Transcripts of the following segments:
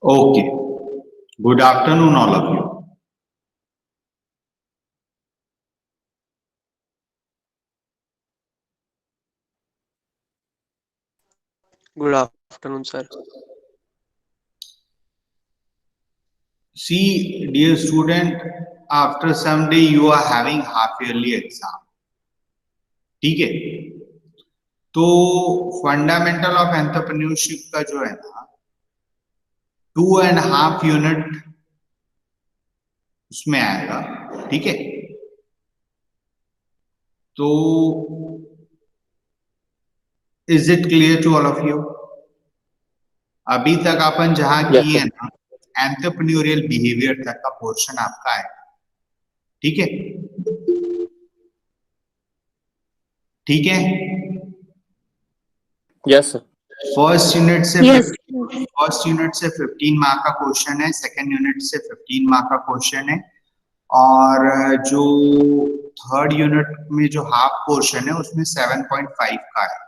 Okay. Good afternoon, all of you. Good afternoon, sir. See, dear student, after some day you are having half yearly exam. ठीक है? तो fundamental of entrepreneurship का जो है ना 2.5 unit उसमें आएगा, ठीक है? तो is it clear to all of you? अभी तक अपन जहां किए हैं ना एंटरप्रेन्योरियल बिहेवियर तक का पोर्शन आपका है, ठीक है? ठीक है? Yes sir. फर्स्ट यूनिट से Yes. फर्स्ट यूनिट से 15 मार्क का क्वेश्चन है, सेकंड यूनिट से 15 मार्क का क्वेश्चन है, और जो थर्ड यूनिट में जो हाफ पोर्शन है उसमें 7.5 का है,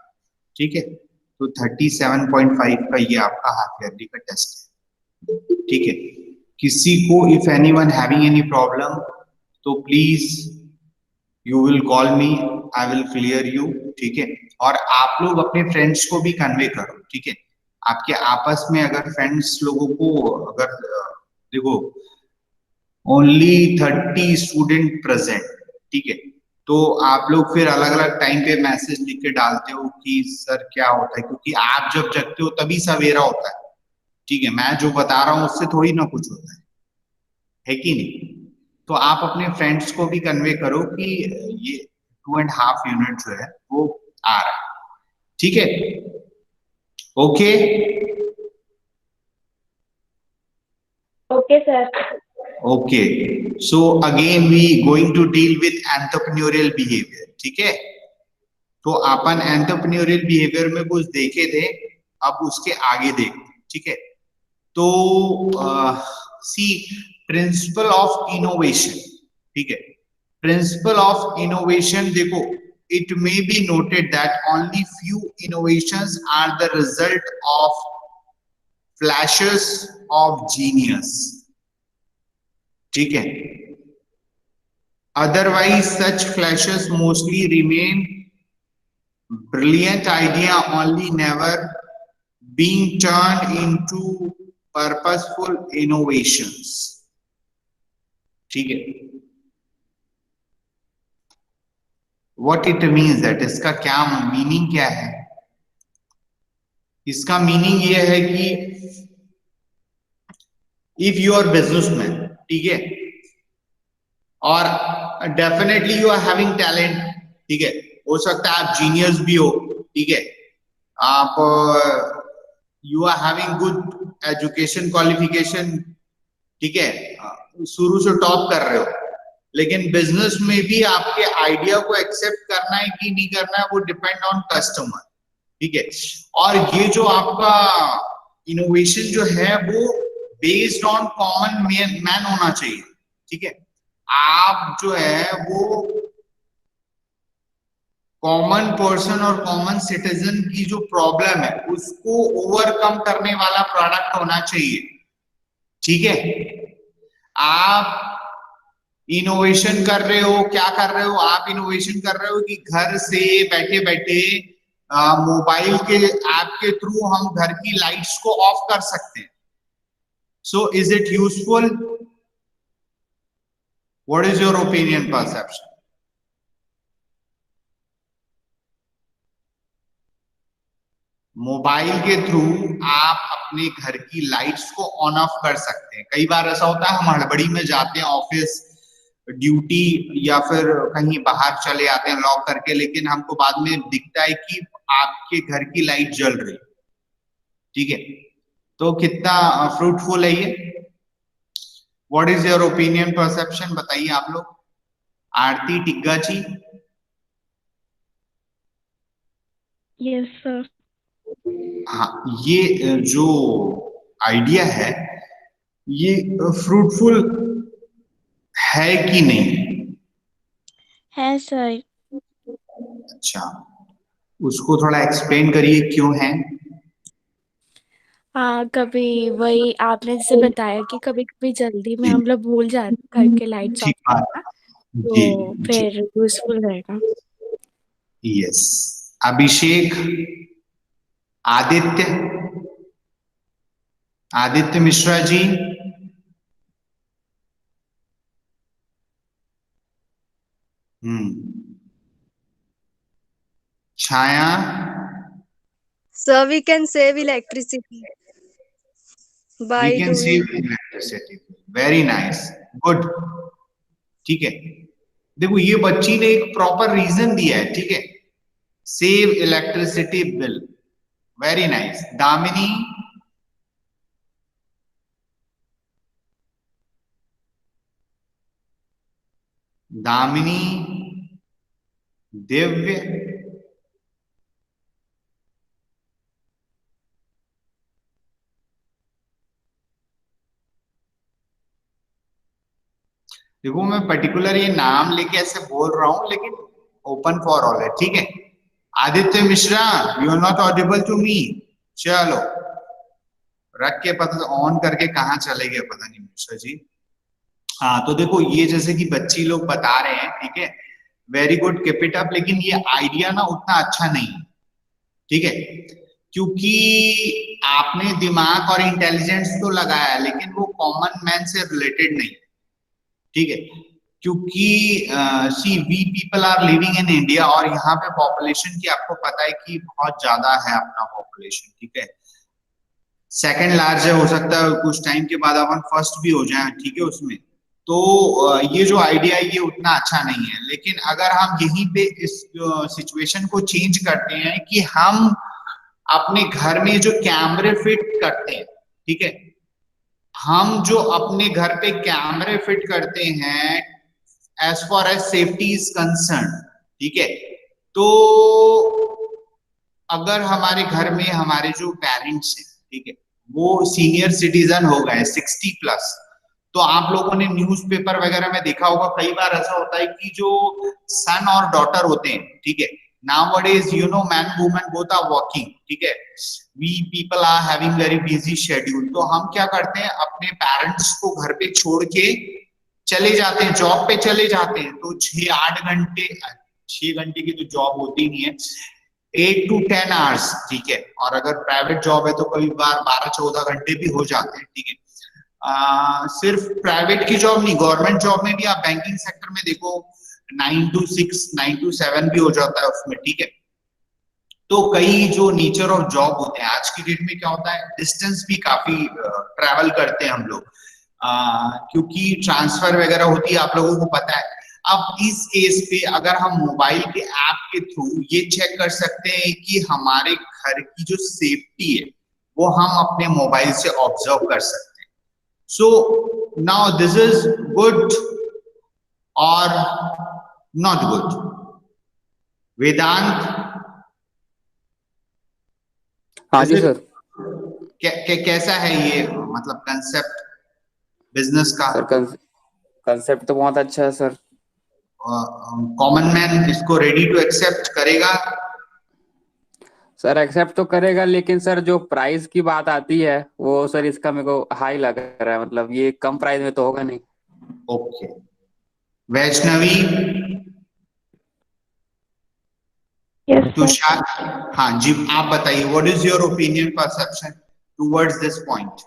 ठीक है? तो 37.5 का ये आपका हाफ ईयरली का टेस्ट है, ठीक है? किसी को if anyone having any problem तो please you will call me, I will clear you, ठीक है? और आप लोग अपने फ्रेंड्स को भी कन्वे करो, ठीक है? आपके आपस में अगर फ्रेंड्स लोगों को अगर देखो ओनली 30 स्टूडेंट प्रेजेंट, ठीक है? तो आप लोग फिर अलग अलग टाइम पे मैसेज लिख के डालते हो कि सर क्या होता है, क्योंकि आप जब जगते हो तभी सवेरा होता है, ठीक है? मैं जो बता रहा हूँ उससे थोड़ी ना कुछ होता है कि नहीं? तो आप अपने फ्रेंड्स को भी कन्वे करो कि ये 2.5 यूनिट जो है वो आ रहा है, ठीक है? Okay Okay, sir. Okay, so again we going to deal with entrepreneurial behaviour, ठीक है? तो अपन एंटरप्रेन्योरियल बिहेवियर में कुछ देखे थे, अब उसके आगे देखते, ठीक है? तो सी प्रिंसिपल ऑफ इनोवेशन, ठीक है? प्रिंसिपल ऑफ इनोवेशन देखो, it may be noted that only few innovations are the result of flashes of genius, ठीक है? Otherwise such flashes mostly remain brilliant idea only, never being turned into purposeful innovations, ठीक है? What it means that, इसका क्या meaning क्या है? इसका meaning ये है कि इफ यू आर बिजनेसमैन, ठीक है, और definitely you are having talent, ठीक है? हो सकता है आप जीनियस भी हो, ठीक है? आप you are having good education qualification, ठीक है? शुरू से टॉप कर रहे हो, लेकिन बिजनेस में भी आपके आइडिया को एक्सेप्ट करना है कि नहीं करना है वो डिपेंड ऑन कस्टमर, ठीक है? और ये जो आपका इनोवेशन जो है वो बेस्ड ऑन कॉमन मैन होना चाहिए, ठीक है? आप जो है वो कॉमन पर्सन और कॉमन सिटीजन की जो प्रॉब्लम है उसको ओवरकम करने वाला प्रोडक्ट होना चाहिए, ठीक है? आप इनोवेशन कर रहे हो, क्या कर रहे हो? आप इनोवेशन कर रहे हो कि घर से बैठे बैठे मोबाइल के ऐप के थ्रू हम घर की लाइट्स को ऑफ कर सकते हैं, So is it useful? What is your opinion, perception? Mobile के थ्रू आप अपने घर की लाइट्स को ऑन ऑफ कर सकते हैं। कई बार ऐसा होता है हम हड़बड़ी में जाते हैं ऑफिस ड्यूटी या फिर कहीं बाहर चले आते हैं लॉक करके, लेकिन हमको बाद में दिखता है कि आपके घर की लाइट जल रही। ठीक है, तो कितना फ्रूटफुल है ये? What is your opinion, perception बताइए आप लोग। आरती टिग्गा जी। Yes sir. हाँ, ये जो आइडिया है ये फ्रूटफुल है कि नहीं? है सर। अच्छा, उसको थोड़ा एक्सप्लेन करिए क्यों है। हाँ, कभी वही आपने जैसे बताया कि कभी कभी जल्दी में जी, हम लोग भूल जाते हैं घर के लाइट्स ऑफ ठीक बात। करना, जी तो जी, फिर यूजफुल रहेगा। Yes. Abhishek, Aditya, Aditya Mishra ji. Chhaya. Sir, we can save electricity we by can doing. Save electricity. Very nice, good. ठीक है, देखो ये बच्ची ने एक प्रॉपर रीजन दिया है। ठीक है, save electricity bill, very nice. Damini, Damini, Divya, देखो मैं पर्टिकुलर ये नाम लेके ऐसे बोल रहा हूं लेकिन ओपन फॉर ऑल है। ठीक है, Aditya Mishra, you are not audible to me. चलो रख के पता ऑन करके कहाँ चले गए पता नहीं मिश्रा जी। हाँ, तो देखो ये जैसे कि बच्ची लोग बता रहे हैं, ठीक है, very good, keep it up, लेकिन ये आइडिया ना उतना अच्छा नहीं है। ठीक है, क्योंकि आपने दिमाग और इंटेलिजेंस तो लगाया लेकिन वो कॉमन मैन से रिलेटेड नहीं। ठीक है, क्योंकि see we people are living in India और यहाँ पे पॉपुलेशन की आपको पता है कि बहुत ज्यादा है अपना पॉपुलेशन। ठीक है, सेकंड लार्ज है, हो सकता है कुछ टाइम के बाद अपन फर्स्ट भी हो जाए। ठीक है, उसमें तो ये जो आइडिया है ये उतना अच्छा नहीं है। लेकिन अगर हम यहीं पे इस सिचुएशन को चेंज करते हैं कि हम अपने घर में जो कैमरे फिट करते हैं, ठीक है, हम जो अपने घर पे कैमरे फिट करते हैं as far as safety is concern, ठीक है, तो अगर हमारे घर में हमारे जो पेरेंट्स हैं, ठीक है, वो सीनियर सिटीजन हो गए 60+, तो आप लोगों ने न्यूज़पेपर वगैरह में देखा होगा, कई बार ऐसा होता है कि जो सन और डॉटर होते हैं, ठीक है, nowadays you know man woman both are working, ठीक है, we people are having very busy schedule, तो हम क्या करते हैं अपने पेरेंट्स को घर पे छोड़ के चले जाते हैं, जॉब पे चले जाते हैं, तो 6-8 घंटे, 6 घंटे की तो जॉब होती नहीं है, 8 to 10 hours, ठीक है, और अगर प्राइवेट जॉब है तो कई बार 12-14 घंटे भी हो जाते हैं। ठीक है, सिर्फ प्राइवेट की जॉब नहीं, गवर्नमेंट जॉब में भी आप बैंकिंग सेक्टर में देखो 9 to 6, 9 to 7 भी हो जाता है उसमें। ठीक है, तो कई जो नेचर ऑफ जॉब होते हैं आज की डेट में क्या होता है, डिस्टेंस भी काफी ट्रैवल करते हैं हम लोग, क्योंकि ट्रांसफर वगैरह होती है, आप लोगों को पता है। अब इस केस पे अगर हम मोबाइल के ऐप के थ्रू ये चेक कर सकते हैं कि हमारे घर की जो सेफ्टी है वो हम अपने मोबाइल से ऑब्जर्व कर सकते हैं। So now this is good और नॉट गुड? वेदांत, हाँ जी सर। कैसा है ये मतलब कंसेप्ट बिजनेस का? सर कंसेप्ट तो बहुत अच्छा है सर। कॉमन मैन इसको रेडी टू एक्सेप्ट करेगा? सर एक्सेप्ट तो करेगा, लेकिन सर जो प्राइस की बात आती है वो सर इसका मेरे को हाई लग रहा है, मतलब ये कम प्राइस में तो होगा नहीं। ओके, वैष्णवी, यस तुषार, हाँ जी, आप बताइए what is your opinion, perception towards this point?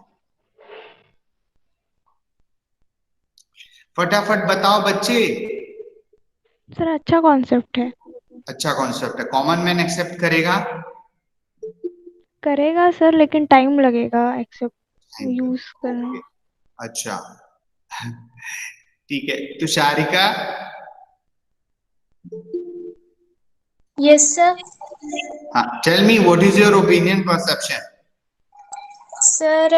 फटाफट बताओ बच्चे। सर अच्छा कॉन्सेप्ट है। अच्छा कॉन्सेप्ट है, कॉमन मैन एक्सेप्ट करेगा? करेगा सर, लेकिन टाइम लगेगा एक्सेप्ट यूज करने। ओके, अच्छा ठीक है। तुषारिका? Yes, sir. हाँ, tell me what is your opinion, perception? Sir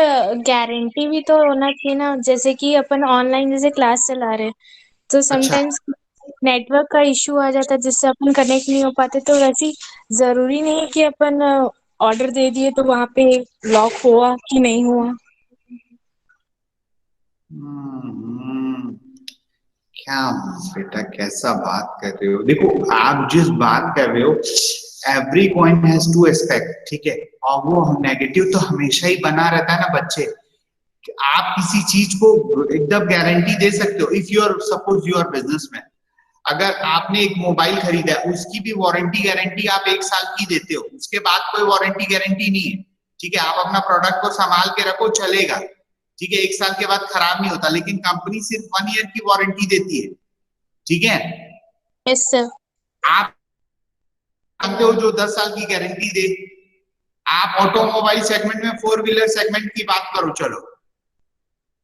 guarantee भी तो होना चाहिए ना, जैसे कि अपन ऑनलाइन जैसे क्लास चला रहे हैं तो अच्छा, समटाइम्स नेटवर्क का इशू आ जाता है जिससे अपन कनेक्ट नहीं हो पाते, तो वैसे ही जरूरी नहीं है कि अपन ऑर्डर दे दिए तो वहां पे लॉक हुआ कि नहीं हुआ। हम्म, क्या बेटा कैसा बात कर रहे हो? देखो, आप जिस बात कर रहे हो, every coin has to aspect, ठीक है? और वो नेगेटिव तो हमेशा ही बना रहता है ना बच्चे। आप किसी चीज को एकदम गारंटी दे सकते हो if you are, suppose you are businessman, अगर आपने एक मोबाइल खरीदा है, उसकी भी वारंटी गारंटी आप 1 साल की देते हो, उसके बाद कोई वारंटी गारंटी नहीं है, ठीक है? आप अपना प्रोडक्ट को संभाल के रखो, चलेगा, ठीक है? 1 साल के बाद खराब नहीं होता, लेकिन कंपनी सिर्फ 1 ईयर की वारंटी देती है, ठीक है? Yes sir. आप जानते हो जो 10 साल की गारंटी दे? आप ऑटोमोबाइल सेगमेंट में, 4 व्हीलर सेगमेंट की बात करो, चलो,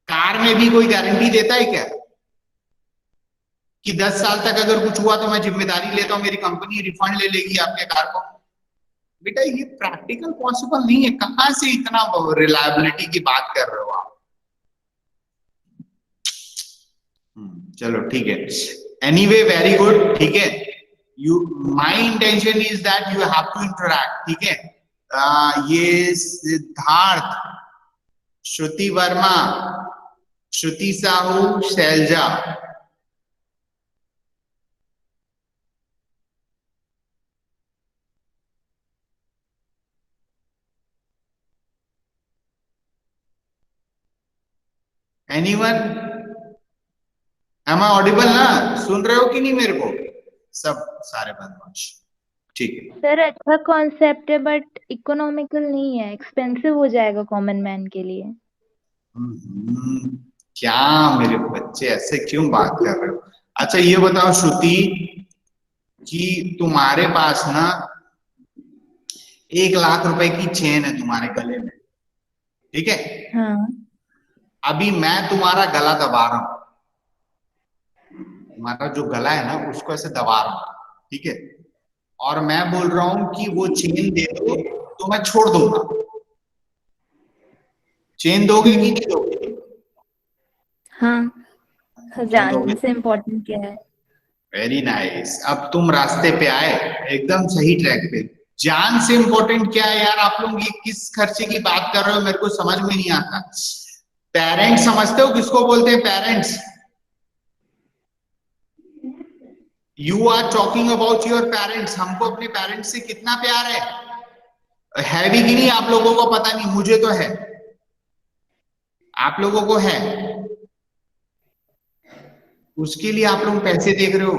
कार में भी कोई गारंटी देता है क्या कि 10 साल तक अगर कुछ हुआ तो मैं जिम्मेदारी लेता हूं, मेरी कंपनी रिफंड ले लेगी आपके कार को? बेटा ये प्रैक्टिकल पॉसिबल नहीं है, कहां से इतना रिलायबिलिटी की बात कर रहे हो आप? चलो ठीक है, एनीवे वेरी गुड, ठीक है? You, my intention is that you have to interact, ठीक है? ये Siddharth, Shruti Verma, Shruti Sahu, Shailaja, anyone? Am I audible ना? सुन रहे हो कि नहीं मेरे को? सब सारे बदमाश, ठीक है? सर अच्छा कॉन्सेप्ट है बट इकोनॉमिकल नहीं है, एक्सपेंसिव हो जाएगा कॉमन मैन के लिए। क्या मेरे बच्चे ऐसे क्यों बात कर रहे हो? अच्छा ये बताओ श्रुति, कि तुम्हारे पास ना 1 लाख रुपए की चेन है तुम्हारे गले में, ठीक है? हाँ। अभी मैं तुम्हारा गला दबा रहा हूं, तुम्हारा जो गला है ना उसको ऐसे दबा रहा हूं, ठीक है? और मैं बोल रहा हूं कि वो चेन दे दो तो मैं छोड़ दूंगा, चेन दोगे कि नहीं दोगे? हाँ, जान से इम्पोर्टेंट क्या है? वेरी नाइस, अब तुम रास्ते पे आए, एकदम सही ट्रैक पे। जान से इम्पोर्टेंट क्या है यार? आप लोग ये किस खर्चे की बात कर रहे हो, मेरे को समझ में नहीं आता। पेरेंट्स समझते हो किसको बोलते हैं? Parents. You are talking about your parents. हमको अपने पेरेंट्स से कितना प्यार है भी कि नहीं? आप लोगों को पता नहीं, मुझे तो है, आप लोगों को है, उसके लिए आप लोग पैसे देख रहे हो।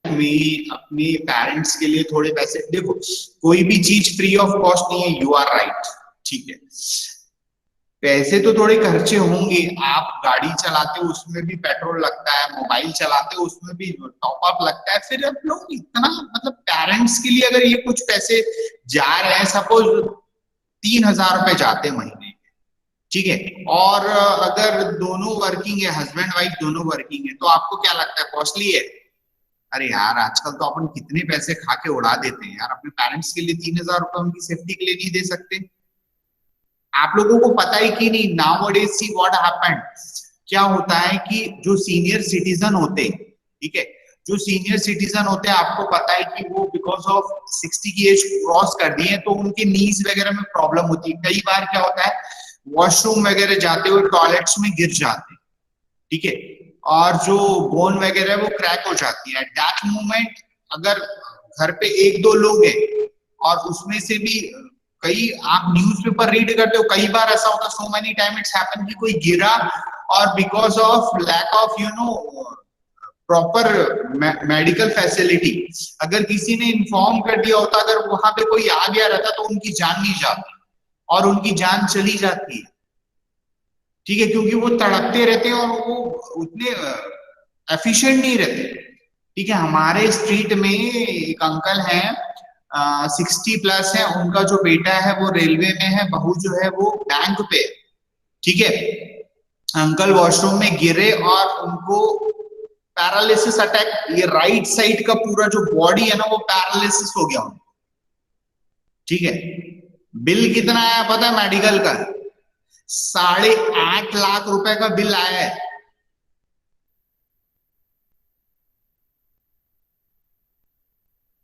अपने पेरेंट्स के लिए थोड़े पैसे देखो, कोई भी चीज फ्री ऑफ कॉस्ट नहीं है, यू आर राइट, ठीक है? पैसे तो थोड़े खर्चे होंगे, आप गाड़ी चलाते हो उसमें भी पेट्रोल लगता है, मोबाइल चलाते हो उसमें भी टॉप अप लगता है, फिर आप लोग इतना, मतलब पेरेंट्स के लिए अगर ये कुछ पैसे जा रहे हैं, सपोज 3,000 रुपए जाते हैं महीने, ठीक है? और अगर दोनों वर्किंग है, हस्बैंड वाइफ दोनों वर्किंग है, तो आपको क्या लगता है कॉस्टली है? अरे यार आजकल तो अपन कितने पैसे खा के उड़ा देते हैं यार, अपने पेरेंट्स के लिए 3,000 रुपए उनकी सेफ्टी के लिए नहीं दे सकते? आप लोगों को पता है कि नहीं, नाउअडेज सी व्हाट हैपेंड, क्या होता है कि जो सीनियर सिटीजन होते हैं, ठीक है, जो सीनियर सिटीजन होते हैं, आपको पता है कि वो बिकॉज ऑफ 60 की एज क्रॉस कर दिए तो उनके नीज वगैरह में प्रॉब्लम होती है। कई बार क्या होता है, वॉशरूम वगैरह जाते हुए टॉयलेट्स में गिर जाते हैं, ठीक है, और जो बोन वगैरह है वो क्रैक हो जाती है। एट दैट मोमेंट अगर घर पे 1-2 लोग हैं और उसमें से भी कई, आप न्यूज़पेपर रीड करते हो, कई बार ऐसा होता है, so many time it's happen कि कोई गिरा और because of lack of proper medical facility, अगर किसी ने इन्फॉर्म कर दिया होता, अगर वहां पे कोई आ गया रहता तो उनकी जान नहीं जाती और उनकी जान चली जाती है, ठीक है, क्योंकि वो तड़पते रहते हैं और वो उतने एफिशिएंट नहीं रहते। ठीक है, हमारे स्ट्रीट में एक अंकल हैं 60+ है, उनका जो बेटा है वो रेलवे में है, बहू जो है वो बैंक पे है। ठीक है, अंकल वॉशरूम में गिरे और उनको पैरालिसिस अटैक, ये राइट साइड का पूरा जो बॉडी है ना वो पैरालिसिस हो गया उनको। ठीक है, बिल कितना आया पता है मेडिकल का? 8.5 लाख रुपए का बिल आया है।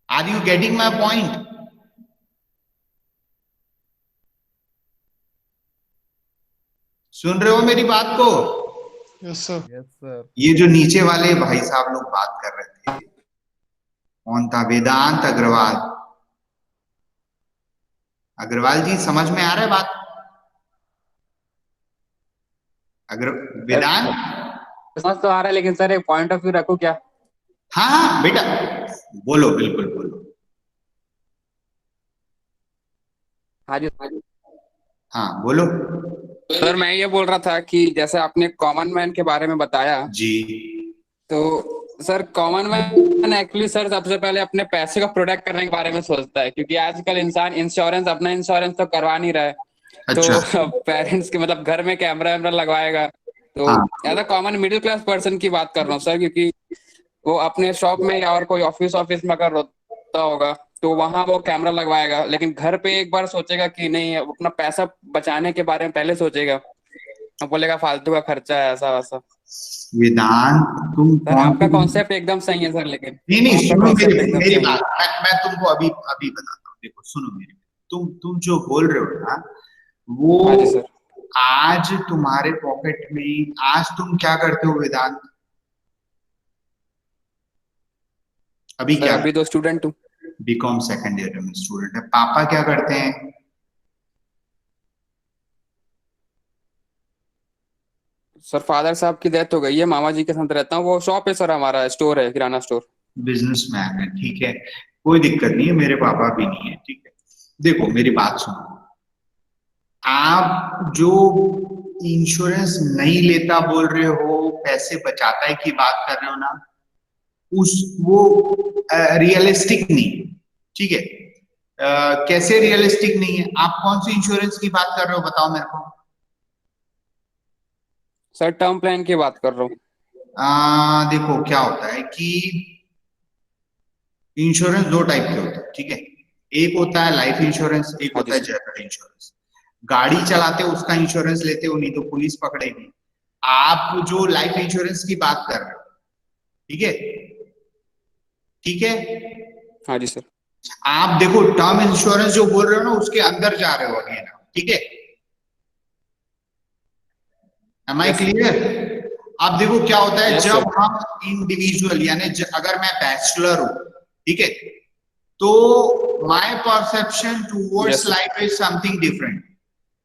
Are you getting my point? सुन रहे हो मेरी बात को? Yes sir. ये जो नीचे वाले भाई साहब लोग बात कर रहे थे, कौन था? वेदांत अग्रवाल। अग्रवाल जी, समझ में आ रहा है बात? वेदांत, समझ तो आ रहा है, लेकिन सर एक पॉइंट ऑफ व्यू रखो क्या? हाँ हाँ बेटा, बोलो, बिल्कुल बोलो। हाँ जी। हाँ बोलो सर, मैं ये बोल रहा था कि जैसे आपने कॉमन मैन के बारे में बताया, जी। तो sir common man actually sir सबसे पहले अपने पैसे को प्रोटेक्ट करने के बारे में सोचता है, क्योंकि आजकल इंसान इंश्योरेंस, अपना इंश्योरेंस तो करवा नहीं रहा है। अच्छा। तो पेरेंट्स के मतलब घर में कैमरा वैमरा लगवाएगा, तो हाँ। As a common middle class person की बात कर रहा हूँ सर, क्योंकि वो अपने शॉप में या और कोई ऑफिस में अगर रोता होगा तो वहां वो कैमरा लगवाएगा, लेकिन घर पे एक बार सोचेगा कि नहीं, वो अपना पैसा बचाने के बारे में पहले सोचेगा, अब बोलेगा फालतू का खर्चा है ऐसा वैसा। वेदांत, तुम सर कौन आपका सी? कॉन्सेप्ट एकदम सही है सर, लेकिन नहीं, आपका सुनो कॉन्सेप्ट मेरी एकदम मेरी सही है। बात, मैं तुमको अभी अभी बताता हूँ। देखो, सुनो मेरी, तुम जो बोल रहे हो ना, हाँ जी वो सर। आज तुम्हारे पॉकेट में, आज तुम क्या करते हो वेदांत? अभी सर क्या? अभी तो स्टूडेंट हूँ। बीकॉम सेकंड ईयर में स्टूडेंट है। पापा क्या करते हैं? सर फादर साहब की डेथ हो गई है, मामा जी के साथ रहता हूँ। वो शॉप है सर, हमारा स्टोर है, किराना स्टोर। बिजनेसमैन है। ठीक है, कोई दिक्कत नहीं है, मेरे पापा भी नहीं है। ठीक है, देखो मेरी बात सुनो, आप जो इंश्योरेंस नहीं लेता बोल रहे हो, पैसे बचाता है की बात कर रहे हो ना, वो रियलिस्टिक नहीं। ठीक है, कैसे रियलिस्टिक नहीं है? आप कौन सी इंश्योरेंस की बात कर रहे हो, बताओ मेरे को। सर टर्म प्लान की बात कर रहा हूँ। देखो क्या होता है कि इंश्योरेंस दो टाइप के होते हैं। ठीक है, एक होता है लाइफ इंश्योरेंस, एक हाँ होता है जी जनरल इंश्योरेंस। गाड़ी चलाते हो उसका इंश्योरेंस लेते हो, नहीं तो पुलिस पकड़ेगी। आप जो लाइफ इंश्योरेंस की बात कर रहे हो, ठीक है, ठीक है, हाँ जी सर। आप देखो टर्म इंश्योरेंस जो बोल रहे हो ना, उसके अंदर जा रहे हो अगेन। ठीक है, एम आई क्लियर? आप देखो क्या होता है, जब हम इंडिविजुअल, यानी अगर मैं बैचलर हूं, ठीक है, तो my perception towards life is something different.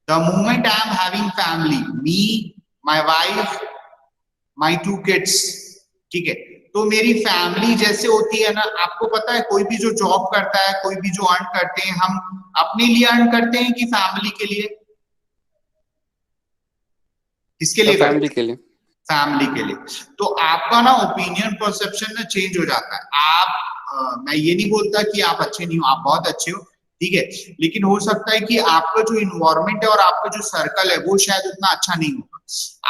The moment I am having family, me, my wife, my 2 kids, ठीक है, तो मेरी फैमिली जैसे होती है ना, आपको पता है कोई भी जो जॉब करता है, कोई भी जो अर्न करते हैं, हम अपने लिए अर्न करते हैं कि फैमिली के लिए? किसके लिए? फैमिली के लिए। फैमिली के लिए। तो आपका ना ओपिनियन, परसेप्शन ना चेंज हो जाता है। आप मैं ये नहीं बोलता कि आप अच्छे नहीं हो, आप बहुत अच्छे हो, ठीक है, लेकिन हो सकता है कि आपका जो इन्वायरमेंट है और आपका जो सर्कल है वो शायद उतना अच्छा नहीं होगा।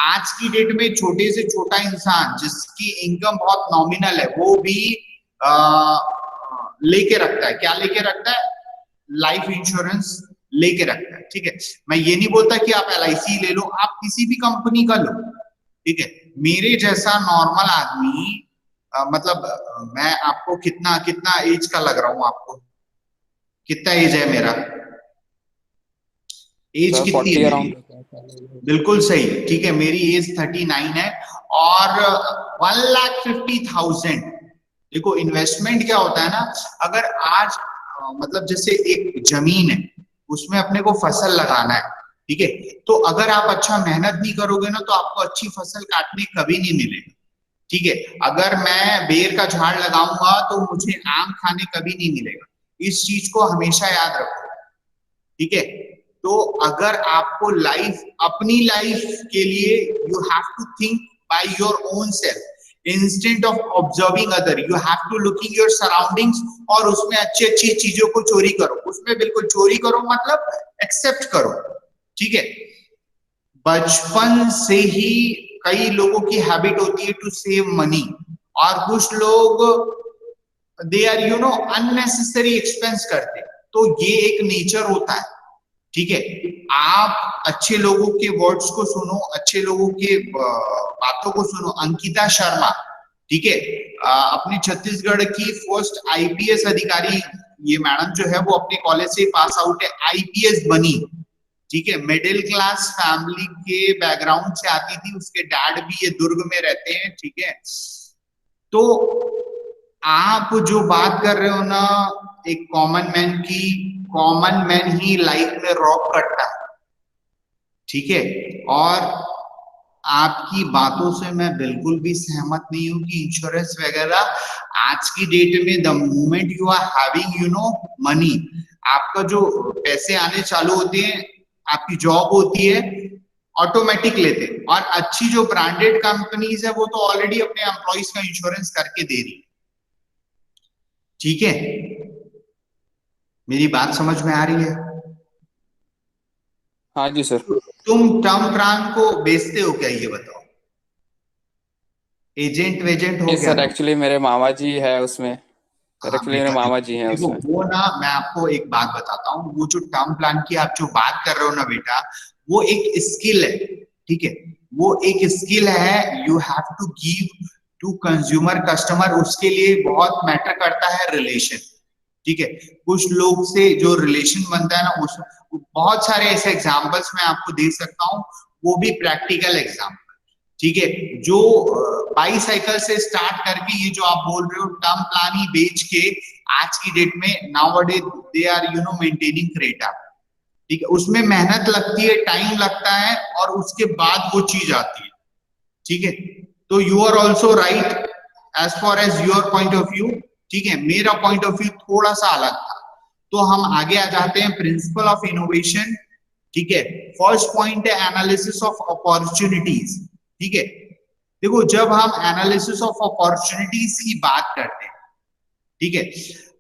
आज की डेट में छोटे से छोटा इंसान जिसकी इनकम बहुत नॉमिनल है, वो भी लेके रखता है। क्या लेके रखता है? लाइफ इंश्योरेंस लेके रखता है। ठीक है, मैं ये नहीं बोलता कि आप LIC ले लो, आप किसी भी कंपनी का लो। ठीक है, मेरे जैसा नॉर्मल आदमी, मतलब मैं आपको कितना कितना एज का लग रहा हूं? आपको कितना एज है मेरा? एज कितनी है मेरी? बिल्कुल सही, ठीक है, मेरी एज 39 है और 1,50,000। देखो इन्वेस्टमेंट क्या होता है ना, अगर आज मतलब जैसे एक जमीन है, उसमें अपने को फसल लगाना है, ठीक है, तो अगर आप अच्छा मेहनत नहीं करोगे ना, तो आपको अच्छी फसल काटने कभी नहीं मिलेगी। ठीक है, अगर मैं बेर का झाड़ लगाऊंगा तो मुझे आम खाने कभी नहीं मिलेगा। इस चीज को हमेशा याद रखो। ठीक है, तो अगर आपको लाइफ, अपनी लाइफ के लिए you have to think by your own self instant of observing other, you have to looking your surroundings और उसमें अच्छी अच्छी चीजों को चोरी करो, उसमें बिल्कुल चोरी करो मतलब एक्सेप्ट करो, ठीक है। बचपन से ही कई लोगों की हैबिट होती है टू सेव मनी, और कुछ लोग they are you know unnecessary expense करते, तो ये एक नेचर होता है, ठीक है। आप अच्छे लोगों के वर्ड्स को सुनो, अच्छे लोगों के बातों को सुनो। अंकिता शर्मा, ठीक है, अपने छत्तीसगढ़ की फर्स्ट आईपीएस अधिकारी, ये मैडम जो है वो अपने कॉलेज से पास आउट है, आईपीएस बनी, ठीक है। मिडिल क्लास फैमिली के बैकग्राउंड से आती थी, उसके डैड भी ये दुर्ग में रहते हैं, ठीक है। तो आप जो बात कर रहे हो ना एक कॉमन मैन की, कॉमन मैन ही लाइफ में रॉक करता है, ठीक है। और आपकी बातों से मैं बिल्कुल भी सहमत नहीं हूं कि इंश्योरेंस वगैरह आज की डेट में the moment you are having you know money, आपका जो पैसे आने चालू होते हैं, आपकी जॉब होती है, ऑटोमेटिक लेते हैं। और अच्छी जो ब्रांडेड कंपनीज है वो तो ऑलरेडी अपने एम्प्लॉइज का इंश्योरेंस करके दे रही, ठीक है। मेरी बात समझ में आ रही है? हाँ जी सर। तुम टर्म प्लान को बेचते हो क्या, ये बताओ? एजेंट वेजेंट हो क्या? सर एक्चुअली मेरे मामा जी है उसमें, सर एक्चुअली मेरे मामा जी हैं देखो उसमें। वो ना, मैं आपको एक बात बताता हूँ, वो जो टर्म प्लान की आप जो बात कर रहे हो ना बेटा, वो एक स्किल है, ठीक है। वो एक स्किल है, you have to give to consumer customer, उसके लिए बहुत मैटर करता है रिलेशन, ठीक है। कुछ लोग से जो रिलेशन बनता है ना, उस बहुत सारे ऐसे एग्जांपल्स मैं आपको दे सकता हूँ, वो भी प्रैक्टिकल एग्जांपल, ठीक है। जो बाईसाइकिल से स्टार्ट करके ये जो आप बोल रहे हो टर्म प्लान ही बेच के आज की डेट में nowadays they are you know maintaining Creta, ठीक है। उसमें मेहनत लगती है, टाइम लगता है, और उसके बाद वो चीज आती है, ठीक है। तो you are also right as far as your point of view, ठीक है। मेरा पॉइंट ऑफ व्यू थोड़ा सा अलग था, तो हम आगे आ जाते हैं। प्रिंसिपल ऑफ इनोवेशन, ठीक है। फर्स्ट पॉइंट है एनालिसिस ऑफ अपॉर्चुनिटीज, ठीक है। देखो जब हम एनालिसिस ऑफ अपॉर्चुनिटीज की बात करते हैं, ठीक है,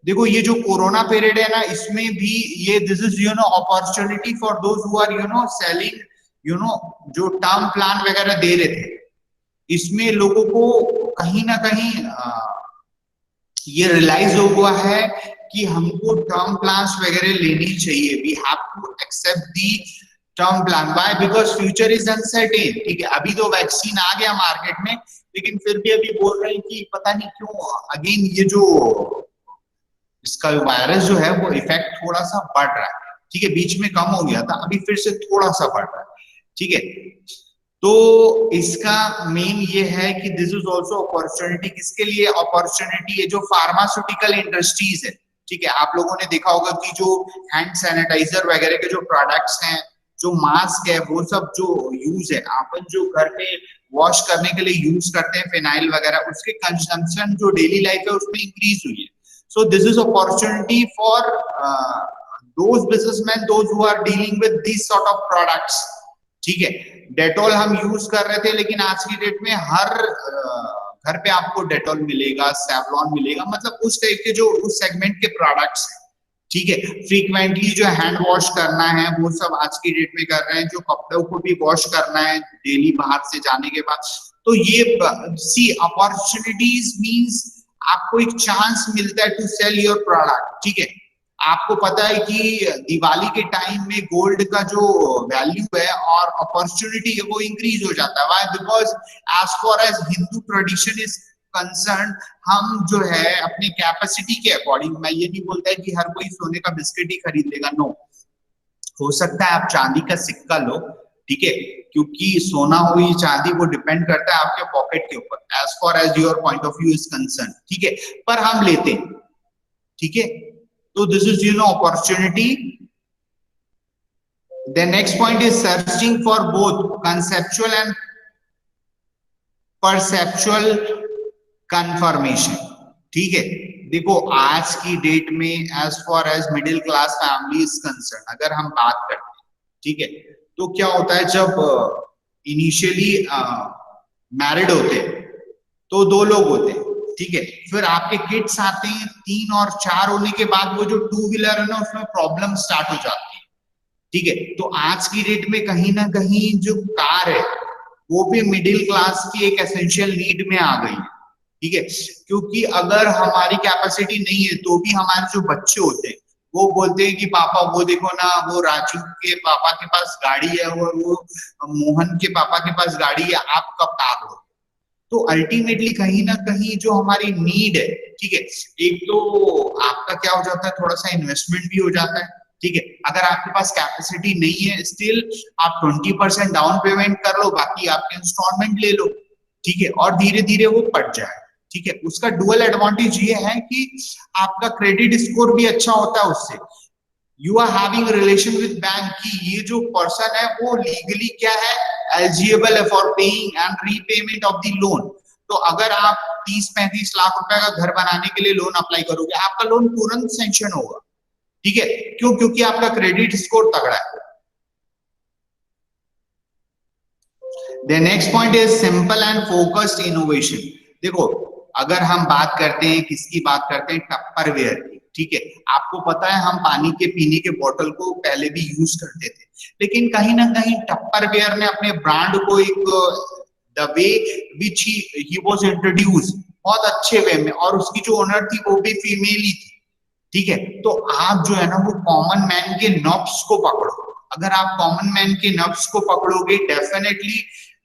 देखो ये जो कोरोना पीरियड है ना, इसमें भी ये this is you know opportunity for those who are you know selling, you know जो टर्म प्लान वगैरह दे रहे थे, इसमें लोगों को कहीं ना कहीं ये रियलाइज हुआ है कि हमको टर्म प्लान्स वगैरह लेनी चाहिए। We have to accept the term plan, why? Because future is uncertain, ठीक है। अभी तो वैक्सीन आ गया मार्केट में, लेकिन फिर भी अभी बोल रहे हैं कि पता नहीं क्यों अगेन ये जो इसका वायरस जो है वो इफेक्ट थोड़ा सा बढ़ रहा है, ठीक है। बीच में कम हो गया था, अभी फिर से थोड़ा सा बढ़ रहा है, ठीक है। तो इसका मेन ये है कि दिस इज ऑल्सो अपॉर्चुनिटी। किसके लिए अपॉर्चुनिटी है? जो फार्मास्यूटिकल इंडस्ट्रीज है, ठीक है। आप लोगों ने देखा होगा कि जो हैंड सैनिटाइजर वगैरह के जो प्रोडक्ट्स हैं, जो मास्क है, वो सब जो यूज है, अपन जो घर पे वॉश करने के लिए यूज करते हैं फिनाइल वगैरह, उसके कंजम्पशन जो डेली लाइफ है उसमें इंक्रीज हुई है। So this is opportunity for those businessman, those who are dealing with this sort of products, ठीक है। डेटॉल हम यूज कर रहे थे, लेकिन आज की डेट में हर घर पे आपको डेटॉल मिलेगा, सेवलॉन मिलेगा, मतलब उस टाइप के जो उस सेगमेंट के प्रोडक्ट्स हैं, ठीक है। फ्रीक्वेंटली जो हैंड वॉश करना है वो सब आज की डेट में कर रहे हैं, जो कपड़ों को भी वॉश करना है डेली बाहर से जाने के बाद। तो ये सी अपॉर्चुनिटीज मींस आपको एक चांस मिलता है टू सेल योर प्रोडक्ट, ठीक है। आपको पता है कि दिवाली के टाइम में गोल्ड का जो वैल्यू है और अपॉर्चुनिटी है वो इंक्रीज हो जाता है। Why? Because as far as Hindu tradition is concern, हम जो है अपनी कैपेसिटी के अकॉर्डिंग, मैं ये नहीं बोलता है कि हर कोई सोने का बिस्किट ही खरीद लेगा, नो। हो सकता है आप चांदी का सिक्का लो, ठीक है, क्योंकि सोना हो या चांदी वो डिपेंड करता है आपके पॉकेट के ऊपर, as far as your point of view is concern, ठीक है। पर हम लेते हैं, ठीक है। तो this is you know opportunity. The next point is searching for both conceptual and perceptual confirmation, ठीक है। देखो आज की डेट में as far as middle class family is concern, अगर हम बात करते हैं, ठीक है। तो क्या होता है जब इनिशियली मैरिड होते हैं तो 2 लोग होते हैं, ठीक है, फिर आपके किड्स आते हैं 3 और 4 होने के बाद वो जो 2 व्हीलर है ना उसमें प्रॉब्लम स्टार्ट हो जाती है, ठीक है। तो आज की डेट में कहीं ना कहीं जो कार है वो भी मिडिल क्लास की एक एसेंशियल नीड में आ गई है, ठीक है, क्योंकि अगर हमारी कैपेसिटी नहीं है तो भी हमारे जो बच्चे होते हैं वो बोलते हैं कि पापा वो देखो ना, वो राजू के पापा के पास गाड़ी है और वो मोहन के पापा के पास गाड़ी है, आप कब कार हो। तो अल्टीमेटली कहीं ना कहीं जो हमारी नीड है, ठीक है, एक तो आपका क्या हो जाता है, थोड़ा सा इन्वेस्टमेंट भी हो जाता है, ठीक है। अगर आपके पास कैपेसिटी नहीं है स्टिल आप 20% डाउन पेमेंट कर लो, बाकी आपके इंस्टॉलमेंट ले लो, ठीक है, और धीरे धीरे वो पट जाए, ठीक है। उसका डुअल एडवांटेज ये है कि आपका क्रेडिट स्कोर भी अच्छा होता है उससे। You are having relation with bank की ये जो पर्सन है वो लीगली क्या है, एलिजिबल है for paying and repayment of the loan. तो अगर आप 30-35 लाख रुपए का घर बनाने के लिए लोन अप्लाई करोगे, आपका लोन तुरंत सैंक्शन होगा, ठीक है। क्यों? क्योंकि आपका क्रेडिट स्कोर तगड़ा है। The next point is simple and focused innovation। देखो अगर हम बात करते हैं, किसकी बात करते हैं, टप्परवेयर की, ठीक है। आपको पता है हम पानी के पीने के बोतल को पहले भी यूज करते थे, लेकिन कहीं ना कहीं टप्परवेयर ने अपने ब्रांड को एक the way which he was introduce बहुत अच्छे वे में, और उसकी जो ओनर थी वो भी फीमेल ही थी, ठीक है। तो आप जो है ना वो कॉमन मैन के नब्स को पकड़ो। अगर आप कॉमन मैन के नब्स को पकड़ोगे डेफिनेटली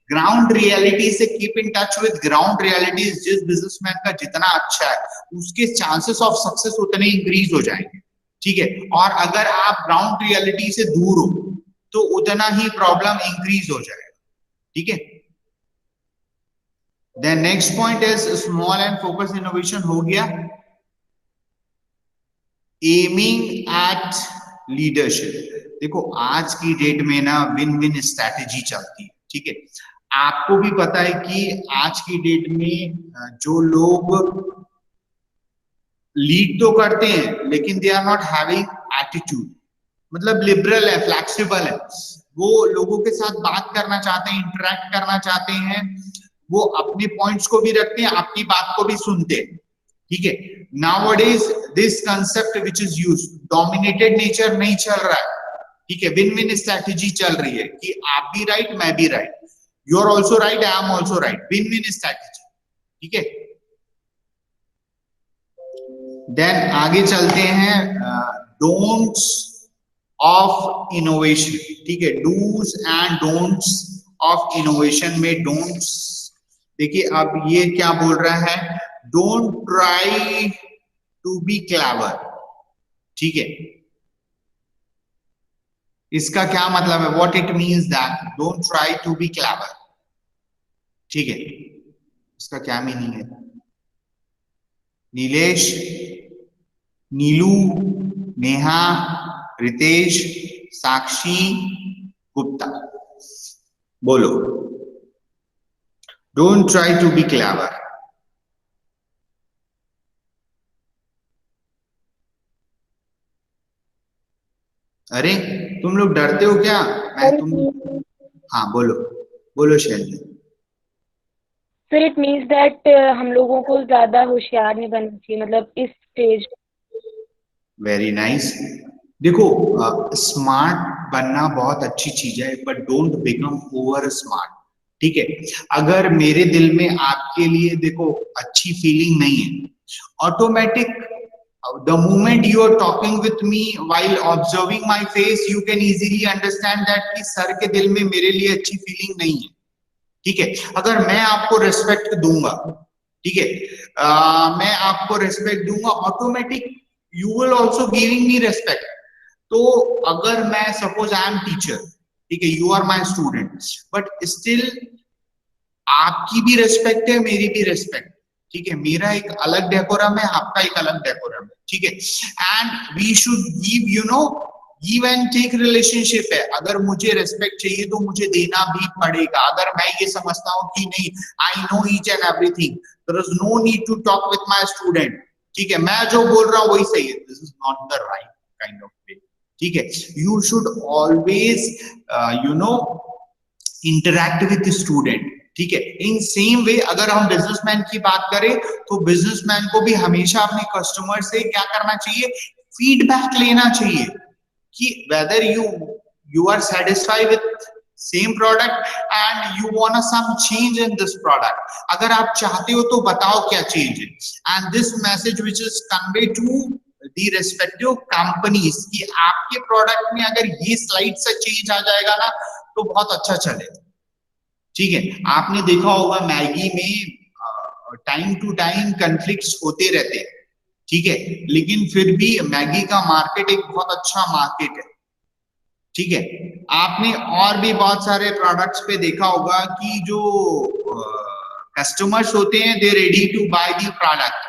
ग्राउंड रियलिटी से keep in touch with ground reality. जिस बिजनेसमैन का जितना अच्छा है उसके चांसेस ऑफ सक्सेस उतने इंक्रीज हो जाएंगे, ठीक है। और अगर आप ग्राउंड रियलिटी से दूर हो तो उतना ही प्रॉब्लम इंक्रीज हो जाएगा, ठीक है। Then next point is small and focus innovation हो गया। Aiming at leadership. देखो आज की डेट में ना विन विन स्ट्रैटेजी चलती है, ठीक है। आपको भी पता है कि आज की डेट में जो लोग लीड तो करते हैं लेकिन they are not having attitude, मतलब लिबरल है, फ्लेक्सिबल है, वो लोगों के साथ बात करना चाहते हैं, इंटरेक्ट करना चाहते हैं, वो अपने पॉइंट्स को भी रखते हैं, आपकी बात को भी सुनते हैं, ठीक है। Nowadays this concept which is used, dominated nature नहीं चल रहा है, ठीक है। विन विन स्ट्रैटेजी चल रही है कि आप भी राइट मैं भी right, you are also right I am also right, win win strategy, ठीक है। देन आगे चलते हैं डोंट्स ऑफ इनोवेशन, ठीक है। Dos and don'ts of innovation में डोंट्स देखिए अब ये क्या बोल रहा है, don't try to be clever, ठीक है। इसका क्या मतलब है, what it means that don't try to be clever, ठीक है। इसका क्या मीनिंग है? नीलेश, नीलू, नेहा, रितेश, साक्षी, गुप्ता, बोलो। Don't try to be clever. अरे तुम लोग डरते हो क्या? हाँ बोलो बोलो शैली। फिर इट मीन्स दैट हम लोगों को ज्यादा होशियार नहीं बनना चाहिए, मतलब इस स्टेज। Very nice. देखो स्मार्ट बनना बहुत अच्छी चीज है but don't become over smart, ठीक है। अगर मेरे दिल में आपके लिए देखो अच्छी फीलिंग नहीं है, automatic the moment you are talking with me while observing my face you can easily understand that कि सर के दिल में मेरे लिए अच्छी फीलिंग नहीं है, ठीक है। अगर मैं आपको रिस्पेक्ट दूंगा, ठीक है, मैं आपको रिस्पेक्ट दूंगा, automatic you will also giving me respect. तो अगर मैं सपोज आई एम टीचर, ठीक है, you are my student, but still आपकी भी रिस्पेक्ट है मेरी भी रिस्पेक्ट, ठीक है। मेरा एक अलग डेकोरम है, आपका एक अलग डेकोरम है, ठीक है। And we should give you know give and take relationship है। अगर मुझे रिस्पेक्ट चाहिए तो मुझे देना भी पड़ेगा। अगर मैं ये समझता हूँ कि नहीं I know each and everything, there is no need to talk with my student, ठीक है, मैं जो बोल रहा हूँ वही सही है, this is not the right kind of वे, ठीक है, you should always interact with student, ठीक है। इन सेम वे अगर हम बिजनेसमैन की बात करें तो बिजनेसमैन को भी हमेशा अपने कस्टमर से क्या करना चाहिए, फीडबैक लेना चाहिए कि weather you are satisfied with same product and you want some change in this product. अगर आप चाहते हो तो बताओ क्या change है, and this message which is conveyed to the respective companies कि आपके प्रोडक्ट में अगर ये स्लाइड से चेंज आ जाएगा ना तो बहुत अच्छा चलेगा, ठीक है। आपने देखा होगा मैगी में टाइम टू टाइम कन्फ्लिक्ट्स होते रहते हैं, ठीक है, लेकिन फिर भी मैगी का मार्केट एक बहुत अच्छा मार्केट है, ठीक है। आपने और भी बहुत सारे प्रोडक्ट्स पे देखा होगा कि जो कस्टमर्स होते हैं they ready to buy the product,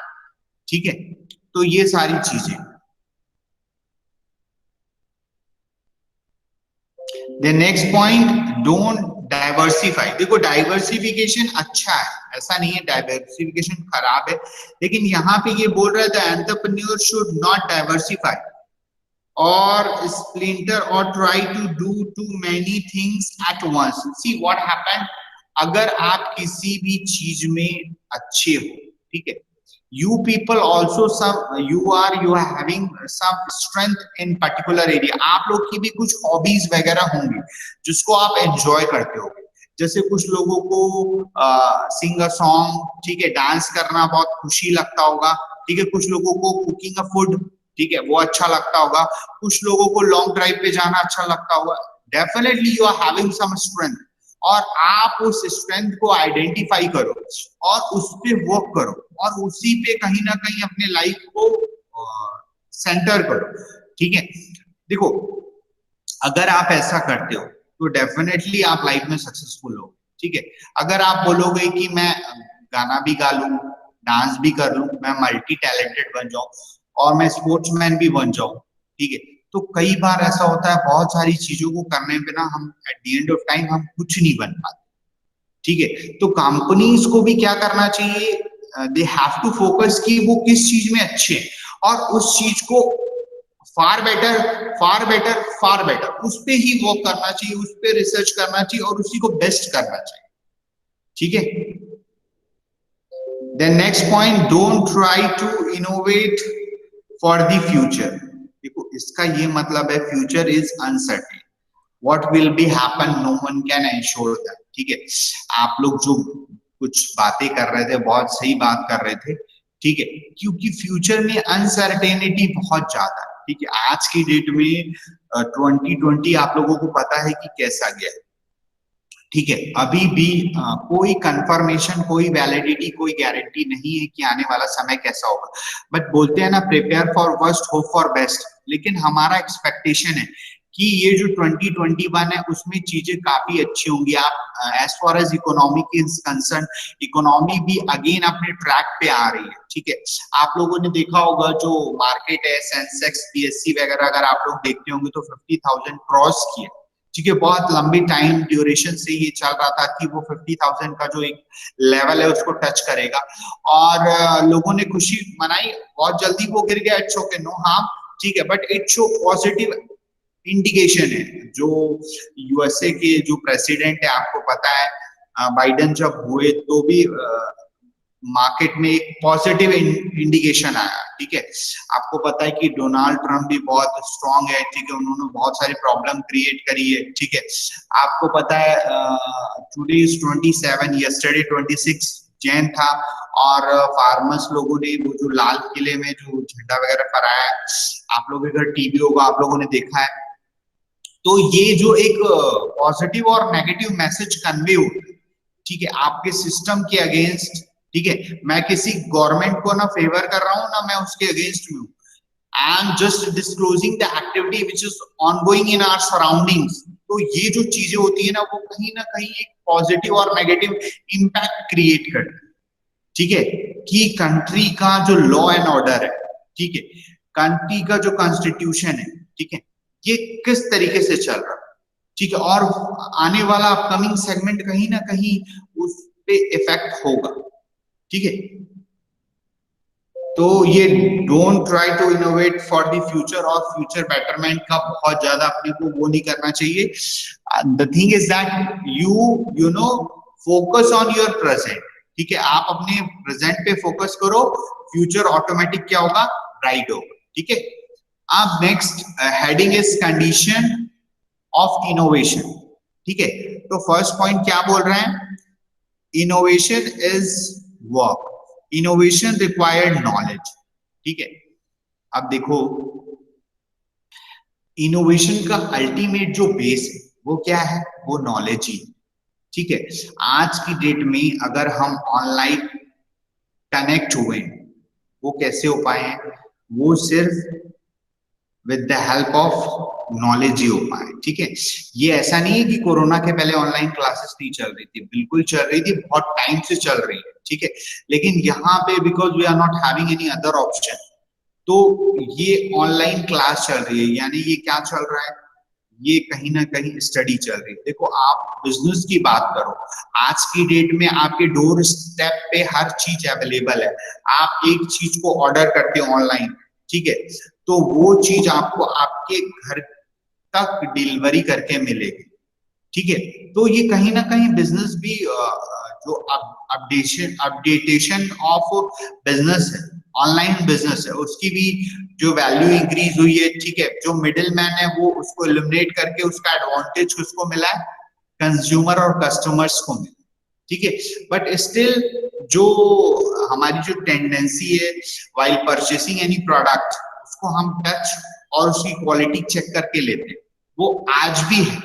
ठीक है। तो ये सारी चीजें। The next point, don't diversify. देखो डाइवर्सिफिकेशन अच्छा है, ऐसा नहीं है डाइवर्सिफिकेशन खराब है, लेकिन यहाँ पे ये बोल रहा था entrepreneur should not diversify or splinter or try to do too many things at once. See what happened, अगर आप किसी भी चीज में अच्छे हो, ठीक है, you people also you are having some strength in particular area. आप लोग की भी कुछ हॉबीज वगैरह होंगी जिसको आप एंजॉय करते हो, जैसे कुछ लोगों को सिंग अ सॉन्ग, ठीक है, डांस करना बहुत खुशी लगता होगा, ठीक है, कुछ लोगों को कुकिंग अ फूड, ठीक है, वो अच्छा लगता होगा, कुछ लोगों को लॉन्ग ड्राइव पे जाना अच्छा लगता होगा। Definitely you are having some strength, और आप उस स्ट्रेंथ को आइडेंटिफाई करो और उस पे वर्क करो और उसी पे कहीं ना कहीं अपने लाइफ को सेंटर करो, ठीक है। देखो अगर आप ऐसा करते हो तो डेफिनेटली आप लाइफ में सक्सेसफुल हो, ठीक है। अगर आप बोलोगे कि मैं गाना भी गा लूं, डांस भी कर लूं, मैं मल्टी टैलेंटेड बन जाऊं और मैं स्पोर्ट्समैन भी बन जाऊं, ठीक है, तो कई बार ऐसा होता है बहुत सारी चीजों को करने पे ना हम at the end of time हम कुछ नहीं बन पाते, ठीक है। तो कंपनीज को भी क्या करना चाहिए, दे हैव टू फोकस कि वो किस चीज में अच्छे हैं और उस चीज को फार बेटर उस पे ही वर्क करना चाहिए, उस पे रिसर्च करना चाहिए और उसी को बेस्ट करना चाहिए, ठीक है। Then next point, don't try to innovate for the future. देखो इसका ये मतलब है future is uncertain, what will be happen no one can ensure that, ठीक है। आप लोग जो कुछ बातें कर रहे थे बहुत सही बात कर रहे थे, ठीक है, क्योंकि फ्यूचर में अनसर्टेनिटी बहुत ज्यादा है, ठीक है। आज की डेट में 2020 आप लोगों को पता है कि कैसा गया है, ठीक है। अभी भी कोई कंफर्मेशन, कोई वैलिडिटी, कोई गारंटी नहीं है कि आने वाला समय कैसा होगा, बट बोलते हैं ना prepare for worst hope for best. लेकिन हमारा एक्सपेक्टेशन है कि ये जो 2021 है उसमें चीजें काफी अच्छी होंगी। आप as far as economy is concern, economy भी अगेन अपने ट्रैक पे आ रही है, ठीक है। आप लोगों ने देखा होगा जो मार्केट है सेंसेक्स बीएससी वगैरह, अगर आप लोग देखते होंगे तो 50,000 क्रॉस किए, ठीक है। बहुत लंबी टाइम ड्यूरेशन से ये चल रहा था कि वो 50,000 का जो एक लेवल है उसको टच करेगा और लोगों ने खुशी मनाई, बहुत जल्दी वो गिर गया, इट्स ओके, नो हार्म, ठीक है, but it show positive indication है। जो यूएसए के जो प्रेसिडेंट है आपको पता है बाइडेन जब हुए तो भी मार्केट में एक पॉजिटिव इंडिकेशन आया, ठीक है। आपको पता है कि डोनाल्ड ट्रम्प भी बहुत स्ट्रांग है, ठीक है, उन्होंने बहुत सारी प्रॉब्लम क्रिएट करी है, ठीक है। आपको पता है टुडे इज 27, यस्टरडे 26 जैन था और फार्मर्स लोगों ने वो जो लाल किले में जो झंडा वगैरह फहराया है, आप लोगों के घर टीवी होगा, आप लोगों ने देखा है। तो ये जो एक पॉजिटिव और नेगेटिव मैसेज कन्वे होता है, ठीक है, आपके सिस्टम के अगेंस्ट, ठीक है। मैं किसी गवर्नमेंट को ना फेवर कर रहा हूं ना मैं उसके अगेंस्ट में हूं, I am just disclosing the activity which is ongoing in our surroundings. तो ये जो चीजें होती है ना वो कहीं ना कहीं एक पॉजिटिव और नेगेटिव इम्पैक्ट क्रिएट करती है, ठीक है, कि कंट्री का जो लॉ एंड ऑर्डर है, ठीक है, कंट्री का जो कॉन्स्टिट्यूशन है, ठीक है, ये किस तरीके से चल रहा है, ठीक है, और आने वाला अपकमिंग सेगमेंट कहीं ना कहीं उस पे इफेक्ट होगा, ठीक है। तो ये don't try to innovate for the future और फ्यूचर बेटरमेंट का बहुत ज्यादा अपने को वो नहीं करना चाहिए. The thing is that you know focus on your present. ठीक है, आप अपने प्रेजेंट पे फोकस करो, फ्यूचर ऑटोमेटिक क्या होगा, ब्राइट होगा. ठीक है, अब next heading is condition of innovation. ठीक है, तो फर्स्ट पॉइंट क्या बोल रहे हैं, innovation is work, innovation required knowledge. ठीक है, अब देखो इनोवेशन का अल्टीमेट जो बेस है वो क्या है, वो नॉलेज ही. ठीक है, आज की डेट में अगर हम ऑनलाइन कनेक्ट हुए वो कैसे हो पाए हैं, वो सिर्फ with the help of knowledge ही हो पाए. ठीक है, ये ऐसा नहीं है कि कोरोना के पहले ऑनलाइन क्लासेस नहीं चल रही थी, बिल्कुल चल रही थी, बहुत टाइम से चल रही है. ठीक है, लेकिन यहाँ पे because we are not having any other option, तो ये ऑनलाइन क्लास चल रही है. यानी ये क्या चल रहा है, ये कहीं ना कहीं स्टडी चल रही है. देखो आप बिजनेस की बात करो, आज की डेट में आपके डोर स्टेप पे हर चीज अवेलेबल है. आप एक चीज को ऑर्डर करते हो ऑनलाइन, ठीक है, तो वो चीज आपको आपके घर तक डिलीवरी करके मिलेगी. ठीक है, तो ये कहीं ना कहीं बिजनेस भी जो अपडेटेशन ऑफ बिजनेस है, ऑनलाइन बिजनेस है, उसकी भी जो वैल्यू इंक्रीज हुई है. ठीक है, जो मिडिल मैन है वो उसको एलिमिनेट करके उसका एडवांटेज किसको मिला है, कंज्यूमर और कस्टमर्स को मिला. ठीक है, बट स्टिल जो हमारी जो टेंडेंसी है व्हाइल परचेसिंग एनी प्रोडक्ट, उसको हम टच और उसकी क्वालिटी चेक करके लेते हैं, वो आज भी है.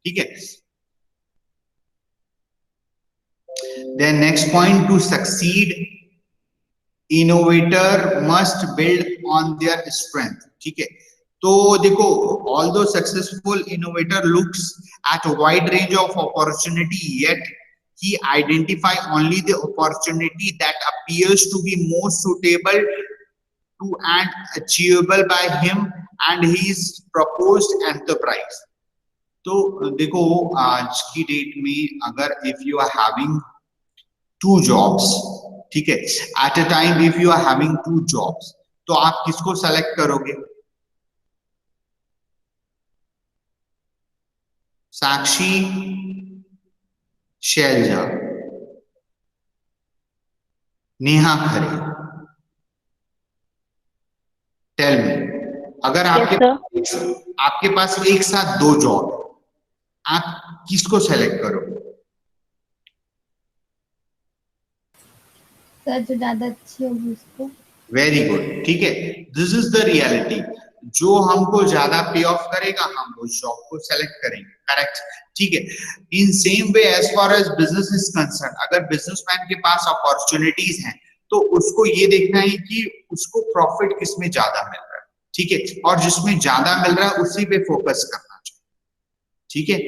ठीक है, then next point, to succeed innovator must build on their strength. ठीक है, तो देखो although successful innovator looks at a wide range of opportunity, yet he identify only the opportunity that appears to be most suitable to and achievable by him and his proposed enterprise. तो देखो आज की date में अगर if you are having two jobs, ठीक है, at a time if you are having two jobs, तो आप किसको सेलेक्ट करोगे, साक्षी, शैलजा, नेहा खरे, टेल मी. अगर आपके पास एक साथ दो जॉब, आप किसको सेलेक्ट करोगे, सर जो ज्यादा अच्छी होगी उसको. Very good. ठीक है, दिस इज द रियलिटी. जो हमको ज्यादा पे ऑफ करेगा हम वो जॉब को सेलेक्ट करेंगे. करेक्ट. ठीक है, in same way as far as business is concern, अगर बिजनेसमैन के पास अपॉर्चुनिटीज हैं तो उसको ये देखना है कि उसको प्रॉफिट किसमें ज्यादा मिल रहा है. ठीक है, और जिसमें ज्यादा मिल रहा है उसी पे फोकस करना चाहिए. ठीक है,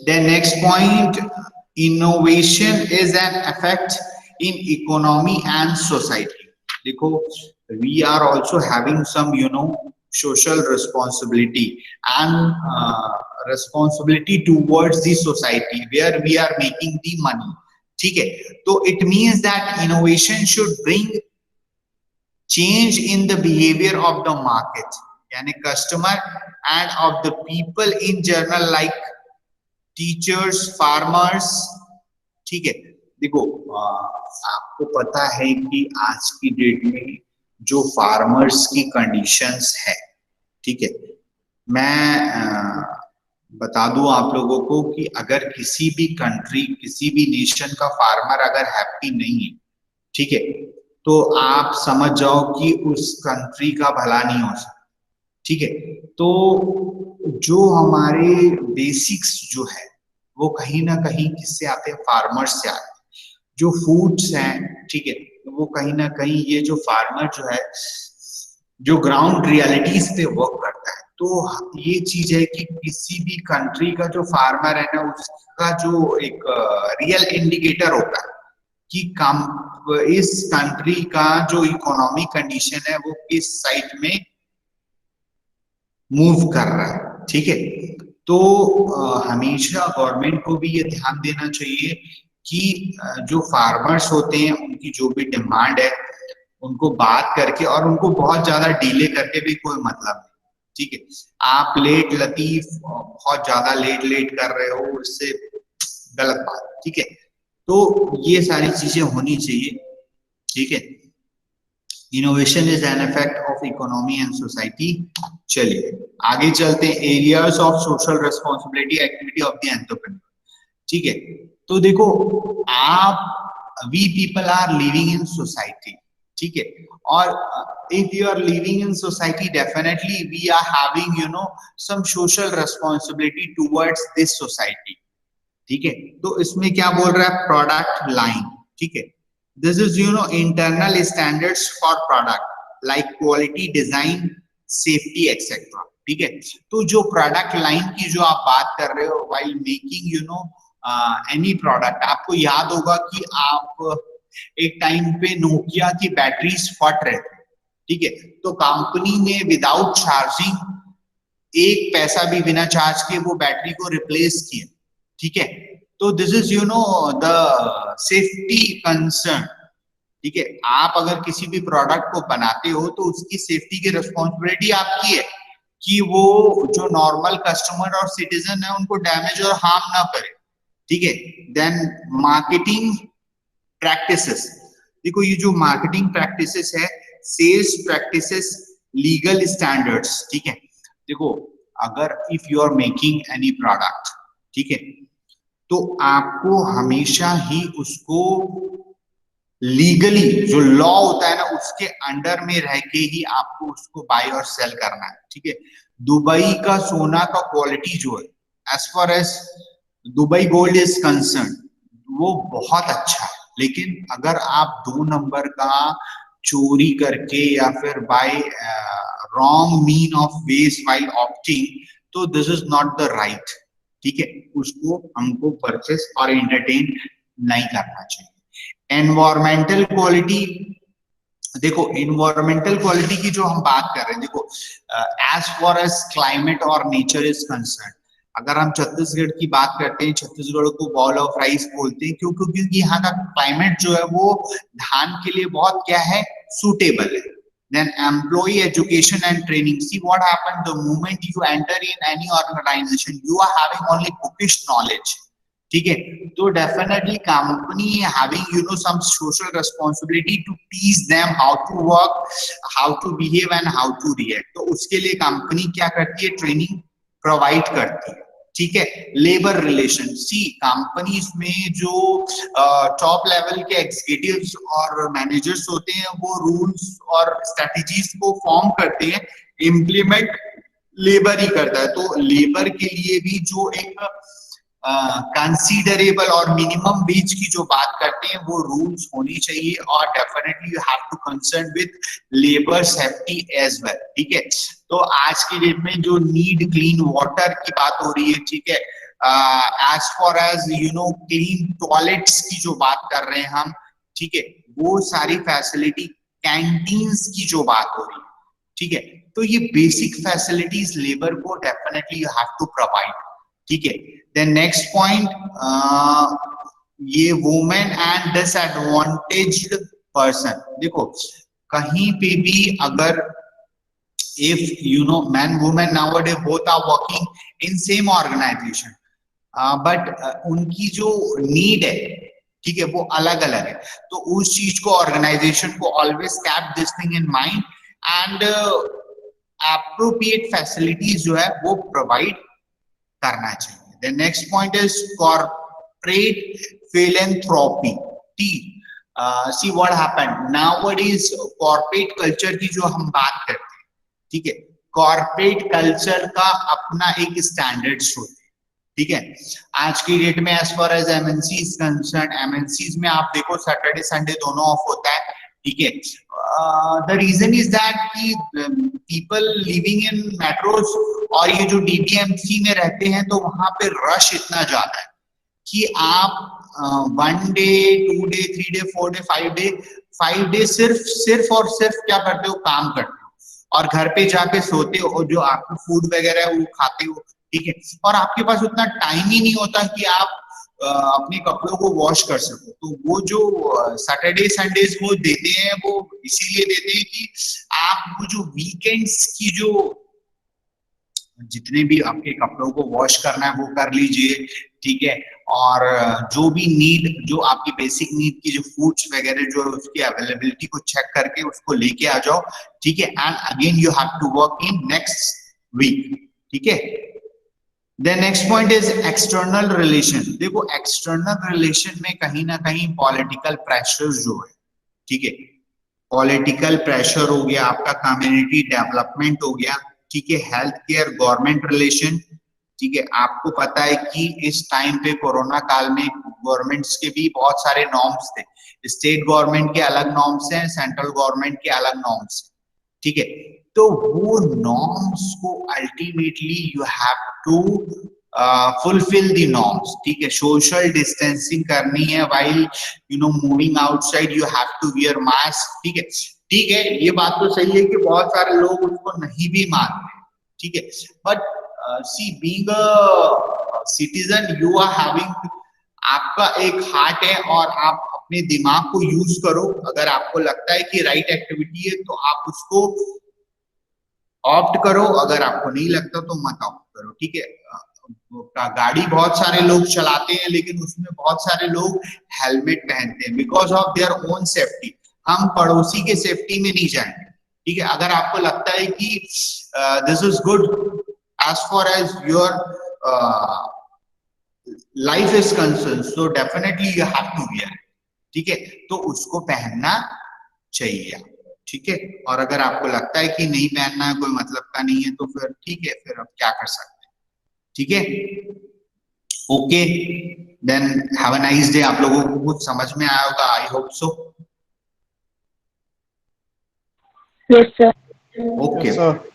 then next point, innovation is an effect in economy and society. देखो we are also having some social responsibility and responsibility towards the society where we are making the money. ठीक है, तो it means that innovation should bring change in the behavior of the market, यानी customer and of the people in general like teachers, farmers. ठीक है, देखो आपको पता है कि आज की डेट में जो फार्मर्स की कंडीशंस है, ठीक है, मैं बता दूं आप लोगों को कि अगर किसी भी कंट्री, किसी भी नेशन का फार्मर अगर हैप्पी नहीं है, ठीक है, तो आप समझ जाओ कि उस कंट्री का भला नहीं हो सकता. ठीक है, तो जो हमारे बेसिक्स जो है वो कहीं ना कहीं किससे आते हैं, फार्मर्स से आते हैं. जो फूड्स हैं, ठीक है, वो कहीं ना कहीं ये जो फार्मर जो है जो ग्राउंड रियलिटीज पे वर्क करता है. तो ये चीज है कि किसी भी कंट्री का जो फार्मर है ना, उसका जो एक रियल इंडिकेटर होता है कि इस कंट्री का जो इकोनॉमिक कंडीशन है वो किस साइड में मूव कर रहा है. ठीक है, तो हमेशा गवर्नमेंट को भी ये ध्यान देना चाहिए कि जो फार्मर्स होते हैं उनकी जो भी डिमांड है उनको बात करके, और उनको बहुत ज्यादा डिले करके भी कोई मतलब नहीं, ठीक है। आप लेट लतीफ बहुत ज्यादा लेट कर रहे हो, इससे गलत बात, ठीक है। तो ये सारी चीजें होनी चाहिए, ठीक है। Innovation is an effect of economy and society. चलिए आगे चलते हैं, areas of social responsibility activity of the entrepreneur, ठीक है। तो देखो, आप we people are living in society, ठीक है, और if you are living in society definitely we are having you know some social responsibility towards this society, ठीक है। तो इसमें क्या बोल रहा है, प्रोडक्ट लाइन, ठीक है। This is you no internal standards for product like quality, design, safety etcetera, ठीक है। तो जो प्रोडक्ट लाइन की जो आप बात कर रहे हो while making you know any product, आपको याद होगा कि आप एक टाइम पे नोकिया की बैटरीज फट रहे थे, ठीक है। तो कंपनी ने विदाउट चार्जिंग एक पैसा भी बिना चार्ज के वो बैटरी को रिप्लेस किया, ठीक है। तो this is you know the safety concern, ठीक है। आप अगर किसी भी प्रोडक्ट को बनाते हो तो उसकी सेफ्टी की रिस्पॉन्सिबिलिटी आपकी है कि वो जो नॉर्मल कस्टमर और सिटीजन है उनको डैमेज और हार्म ना करे, ठीक है। देन मार्केटिंग प्रैक्टिसेस, देखो ये जो मार्केटिंग प्रैक्टिसेस है, सेल्स प्रैक्टिसेस, लीगल स्टैंडर्ड्स, ठीक है। देखो अगर if you are making any product, ठीक है, तो आपको हमेशा ही उसको लीगली जो लॉ होता है ना उसके अंडर में रह के ही आपको उसको बाय और सेल करना है, ठीक है। दुबई का सोना का क्वालिटी जो है, as far as Dubai gold is concern, वो बहुत अच्छा है, लेकिन अगर आप 2 नंबर का चोरी करके या फिर by wrong mean of ways while opting, तो this is not the right, ठीक है। उसको हमको परचेस और एंटरटेन नहीं करना चाहिए। एनवायरमेंटल क्वालिटी, देखो एनवायरमेंटल क्वालिटी की जो हम बात कर रहे हैं, देखो एज फार एज क्लाइमेट और नेचर इज कंसर्न, अगर हम छत्तीसगढ़ की बात करते हैं, छत्तीसगढ़ को बॉल ऑफ राइस बोलते हैं, क्यों? क्योंकि यहाँ का क्लाइमेट जो है वो धान के लिए बहुत क्या है, सूटेबल है। Then employee education and training. See what happened the moment you enter in any organization, you are having only bookish knowledge, ठीक है। तो definitely company having you know some social responsibility to teach them how to work, how to behave and how to react. तो उसके लिए company क्या करती है, training provide करती है, ठीक है। लेबर रिलेशन, सी कंपनीज में जो टॉप लेवल के एग्जीक्यूटिव्स और मैनेजर्स होते हैं वो रूल्स और स्ट्रेटजीज को फॉर्म करते हैं, इम्प्लीमेंट लेबर ही करता है। तो लेबर के लिए भी जो एक कंसीडरेबल और मिनिमम वेज की जो बात करते हैं वो रूल्स होनी चाहिए, और definitely you have to concern with labour safety as well, ठीक है। तो आज की डेट में जो नीड क्लीन वाटर की बात हो रही है, ठीक है, as far as you know clean toilets की जो बात कर रहे हैं हम, ठीक है, वो सारी फैसिलिटी, कैंटीन्स की जो बात हो रही है, ठीक है। तो ये बेसिक फैसिलिटीज लेबर को definitely you have to provide, ठीक है। देन नेक्स्ट पॉइंट, ये वुमेन एंड डिसएडवांटेज्ड पर्सन, देखो कहीं पे भी अगर if you know man woman nowadays both are working in same organization, but उनकी जो नीड है, ठीक है, वो अलग अलग है। तो उस चीज को ऑर्गेनाइजेशन को always keep this thing in mind and appropriate facilities जो है वो प्रोवाइड करना चाहिए। The next point is corporate philanthropy, see what happened nowadays, corporate culture की जो हम बात करते हैं, ठीक है, कॉर्पोरेट कल्चर का अपना एक स्टैंडर्ड्स होते हैं, ठीक है। आज की डेट में as far as MNC is concern, MNCs में आप देखो सैटरडे संडे दोनों ऑफ होता है, ठीक है। द रीजन इज दैट कि पीपल लिविंग इन मेट्रोज और ये जो डीडीएमसी में रहते हैं तो वहां पे रश इतना ज्यादा है कि आप 1 day 2 day 3 day 4 day 5 day सिर्फ और सिर्फ क्या करते हो, काम करते हो और घर पे जाके सोते हो, जो आपको फूड वगैरह है वो खाते हो, ठीक है। और आपके पास उतना टाइम ही नहीं होता कि आप अपने कपड़ों को वॉश कर सको। तो वो जो सैटरडे संडेज वो देते हैं, वो इसीलिए देते हैं कि आप वो जो वीकेंड्स की जो जितने भी आपके कपड़ों को वॉश करना है वो कर लीजिए, ठीक है। और जो भी नीड, जो आपकी बेसिक नीड की जो फूड्स वगैरह जो है उसकी अवेलेबिलिटी को चेक करके उसको लेके आ जाओ, ठीक है। And again you have to work in next week, ठीक है। Then next point is external relation. देखो एक्सटर्नल रिलेशन में कहीं ना कहीं पॉलिटिकल प्रेशर जो है, ठीक है, पॉलिटिकल प्रेशर हो गया, आपका कम्युनिटी डेवलपमेंट हो गया, ठीक है, हेल्थ केयर, गवर्नमेंट रिलेशन, ठीक है। आपको पता है कि इस टाइम पे कोरोना काल में गवर्नमेंट्स के भी बहुत सारे नॉर्म्स थे, स्टेट गवर्नमेंट के अलग नॉर्म्स हैं, सेंट्रल गवर्नमेंट के अलग नॉर्म्स, ठीक है। तो वो नॉर्म्स को ultimately you have to fulfil the norms, ठीक है। सोशल डिस्टेंसिंग करनी है, while you know moving outside you have to wear mask, ठीक है। ठीक है, ये बात तो सही है कि बहुत सारे लोग उसको नहीं भी मानते, ठीक है। But see being a citizen you are having, आपका एक हार्ट है और आप अपने दिमाग को यूज करो। अगर आपको लगता है कि राइट एक्टिविटी है तो आप उसको ऑप्ट करो, अगर आपको नहीं लगता तो मत ऑप्ट करो, ठीक है। गाड़ी बहुत सारे लोग चलाते हैं लेकिन उसमें बहुत सारे लोग हेलमेट पहनते हैं because of their own safety. हम पड़ोसी के सेफ्टी में नहीं जाएंगे, ठीक है। अगर आपको लगता है कि this is good as far as your life is concern, so definitely you have to wear, ठीक है। तो उसको पहनना चाहिए, ठीक है। और अगर आपको लगता है कि नहीं पहनना है, कोई मतलब का नहीं है, तो फिर ठीक है, फिर अब क्या कर सकते हैं, ठीक है। Okay, then have a nice day. आप लोगों को कुछ समझ में आया होगा, I hope so. Yes sir. Okay. Yes, sir.